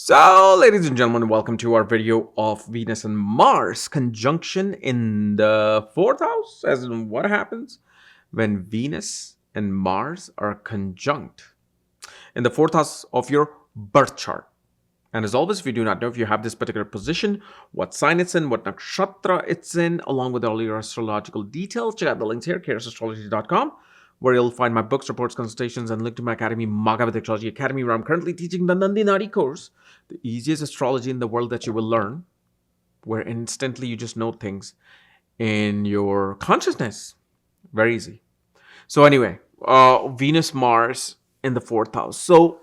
So, ladies and gentlemen, welcome to our video of Venus and Mars conjunction in the fourth house. As in, what happens when Venus and Mars are conjunct in the fourth house of your birth chart. And as always, if you do not know if you have this particular position, what sign it's in, what nakshatra it's in, along with all your astrological details, check out the links here, chaosastrology.com, where you'll find my books, reports, consultations, and link to my academy, Maghavat Astrology Academy, where I'm currently teaching the Nandi Nadi course, the easiest astrology in the world that you will learn, where instantly you just know things in your consciousness. Very easy. So anyway, Venus, Mars in the fourth house. So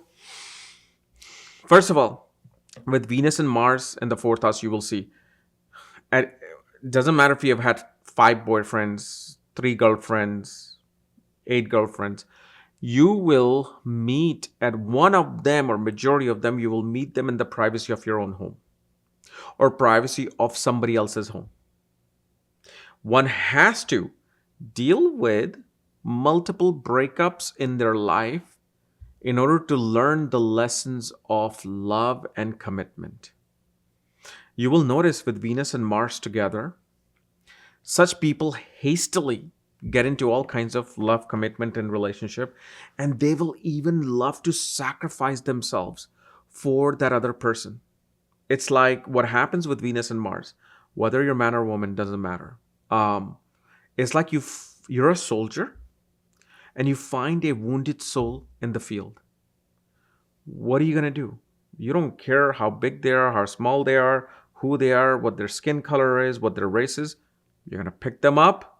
first of all, with Venus and Mars in the fourth house, you will see. It doesn't matter if you have had 5 boyfriends, 3 girlfriends, 8 girlfriends. You will meet at one of them, or majority of them, you will meet them in the privacy of your own home or privacy of somebody else's home. One has to deal with multiple breakups in their life in order to learn the lessons of love and commitment. You will notice with Venus and Mars together, such people hastily get into all kinds of love, commitment, and relationship, and they will even love to sacrifice themselves for that other person. It's like what happens with Venus and Mars, whether you're man or woman, doesn't matter. It's like you're a soldier and you find a wounded soul in the field. What are you going to do? You don't care how big they are, how small they are, who they are, what their skin color is, what their race is. You're going to pick them up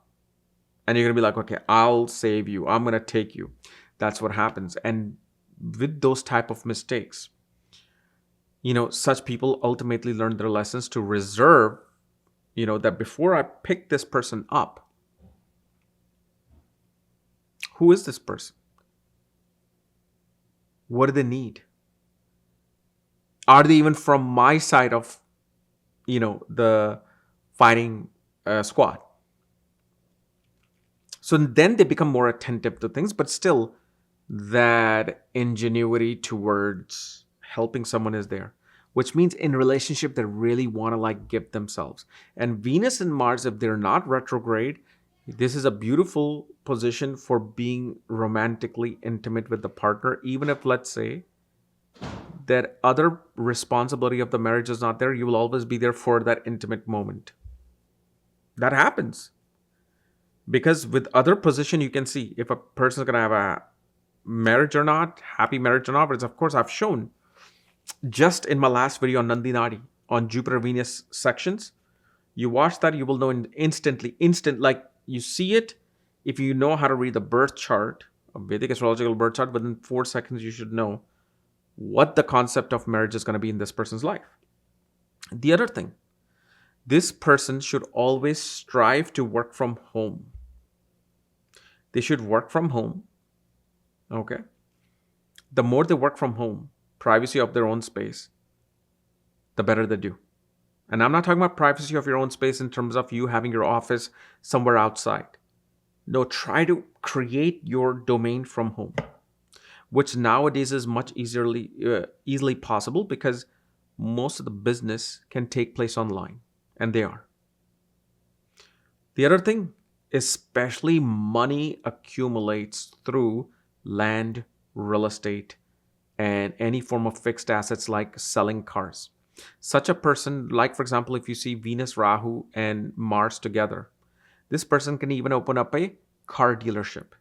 and you're going to be like, okay, I'll save you. I'm going to take you. That's what happens. And with those type of mistakes, such people ultimately learn their lessons to reserve, that before I pick this person up, who is this person? What do they need? Are they even from my side of, the fighting squad? So then they become more attentive to things, but still that ingenuity towards helping someone is there, which means in relationship they really want to give themselves. And Venus and Mars, if they're not retrograde, this is a beautiful position for being romantically intimate with the partner. Even if, let's say, that other responsibility of the marriage is not there, you will always be there for that intimate moment. That happens. Because with other position, you can see if a person is going to have a marriage or not, happy marriage or not. But of course, I've shown just in my last video on Nandi Nadi, on Jupiter-Venus sections. You watch that, you will know instantly, like you see it. If you know how to read the birth chart, a Vedic astrological birth chart, within 4 seconds, you should know what the concept of marriage is going to be in this person's life. The other thing, this person should always strive to work from home. They should work from home. Okay. The more they work from home, privacy of their own space, the better they do. And I'm not talking about privacy of your own space in terms of you having your office somewhere outside. No, try to create your domain from home, which nowadays is much easily possible because most of the business can take place online, and they are. The other thing, especially money accumulates through land, real estate, and any form of fixed assets like selling cars. Such a person, like for example, if you see Venus, Rahu, and Mars together, this person can even open up a car dealership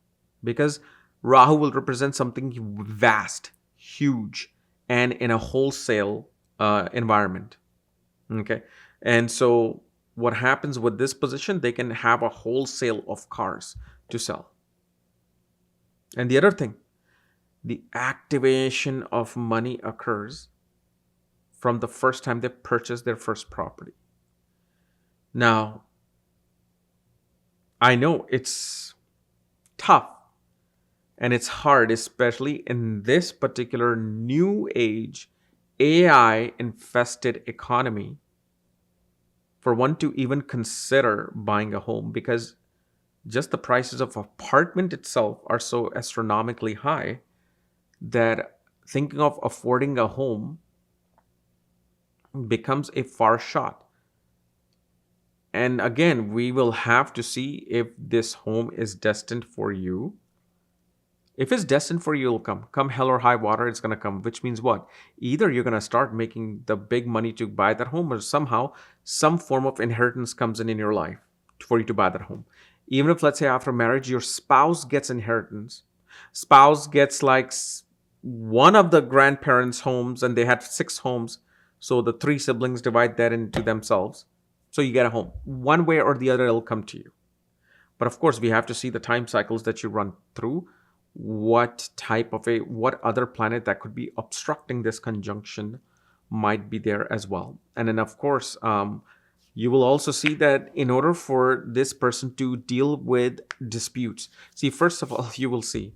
because Rahu will represent something vast, huge, and in a wholesale environment. Okay. And so what happens with this position, they can have a wholesale of cars to sell. And the other thing, the activation of money occurs from the first time they purchase their first property. Now, I know it's tough and it's hard, especially in this particular new age, AI infested economy, for one to even consider buying a home because just the prices of apartment itself are so astronomically high that thinking of affording a home becomes a far shot. And again, we will have to see if this home is destined for you. If it's destined for you, it'll come. Come hell or high water, it's going to come. Which means what? Either you're going to start making the big money to buy that home, or somehow some form of inheritance comes in your life for you to buy that home. Even if, let's say, after marriage, your spouse gets inheritance, spouse gets like one of the grandparents' homes, and they had 6 homes. So the 3 siblings divide that into themselves. So you get a home. One way or the other, it'll come to you. But of course, we have to see the time cycles that you run through. What other planet that could be obstructing this conjunction might be there as well. And then, of course, you will also see that in order for this person to deal with disputes, see, first of all, you will see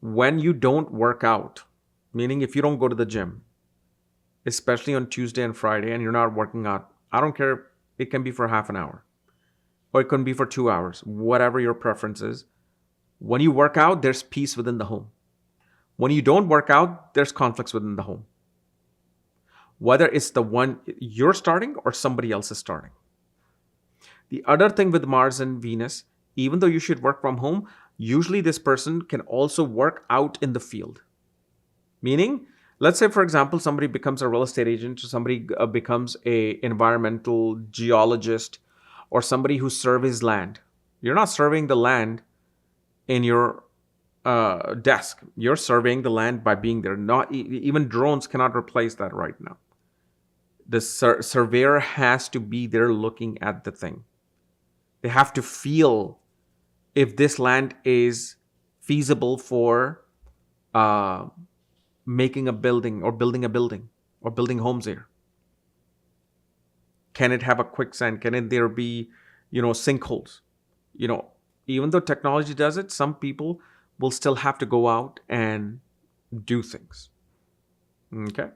when you don't work out, meaning if you don't go to the gym, especially on Tuesday and Friday, and you're not working out, I don't care, it can be for half an hour or it can be for 2 hours, whatever your preference is. When you work out, there's peace within the home. When you don't work out, there's conflicts within the home. Whether it's the one you're starting or somebody else is starting. The other thing with Mars and Venus, even though you should work from home, usually this person can also work out in the field. Meaning, let's say, for example, somebody becomes a real estate agent, or somebody becomes a environmental geologist, or somebody who surveys land. You're not surveying the land in your desk. You're surveying the land by being there. Not even drones cannot replace that right now. The surveyor has to be there looking at the thing. They have to feel if this land is feasible for making a building or building a building or building homes here. Can it have a quicksand? Can there be, sinkholes? Even though technology does it, some people will still have to go out and do things. Okay.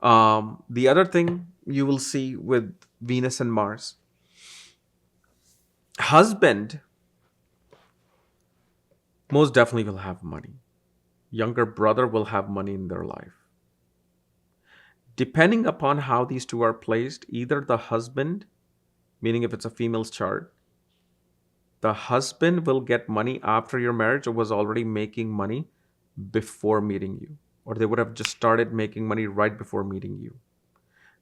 The other thing you will see with Venus and Mars, husband most definitely will have money. Younger brother will have money in their life. Depending upon how these two are placed, either the husband, meaning if it's a female's chart, the husband will get money after your marriage or was already making money before meeting you. Or they would have just started making money right before meeting you.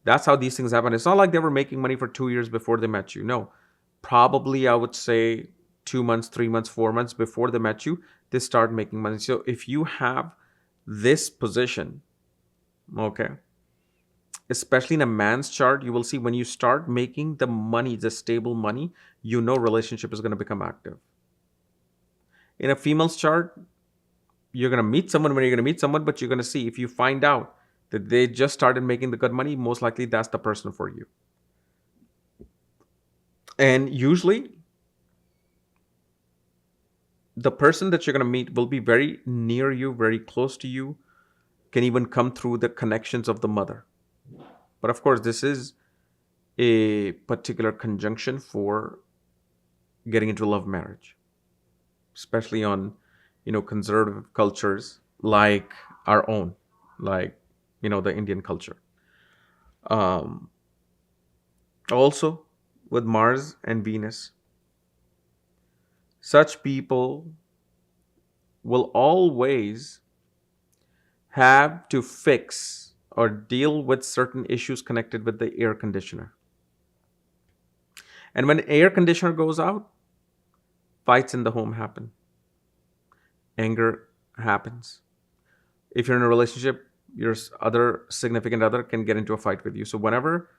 That's how these things happen. It's not like they were making money for 2 years before they met you. No. Probably, I would say 2 months, 3 months, 4 months before they met you, they start making money. So if you have this position, okay, especially in a man's chart, you will see when you start making the money, the stable money, relationship is going to become active. In a female's chart, you're going to meet someone when you're going to meet someone, but you're going to see if you find out that they just started making the good money, most likely that's the person for you. And usually, the person that you're going to meet will be very near you, very close to you, can even come through the connections of the mother. But of course, this is a particular conjunction for getting into love marriage, especially on, conservative cultures like our own, like, the Indian culture. Also, with Mars and Venus, such people will always have to fix or deal with certain issues connected with the air conditioner. And when air conditioner goes out, fights in the home happen. Anger happens. If you're in a relationship, your other significant other can get into a fight with you. So whenever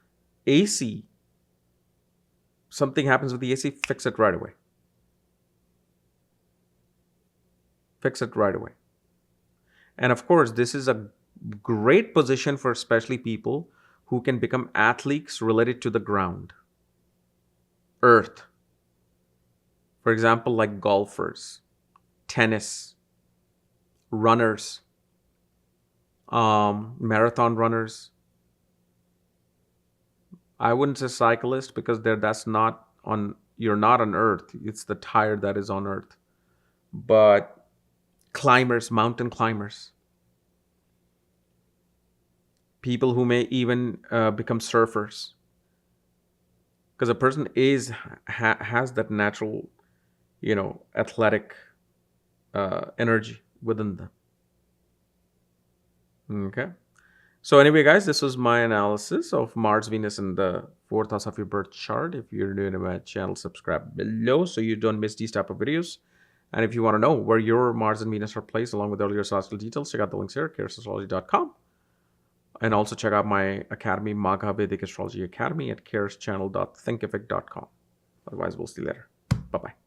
something happens with the AC, fix it right away. Fix it right away. And of course, this is a great position for especially people who can become athletes related to the ground, earth. For example, like golfers, tennis, runners, marathon runners. I wouldn't say cyclist because you're not on earth. It's the tire that is on earth. But climbers, mountain climbers. people who may even become surfers, because a person has that natural, athletic energy within them. Okay. So anyway, guys, this was my analysis of Mars, Venus, and the fourth house of your birth chart. If you're new to my channel, subscribe below so you don't miss these type of videos. And if you want to know where your Mars and Venus are placed, along with earlier astrological details, check out the links here at caresastrology.com. And also check out my academy, Magha Vedic Astrology Academy, at careschannel.thinkific.com. Otherwise, we'll see you later. Bye-bye.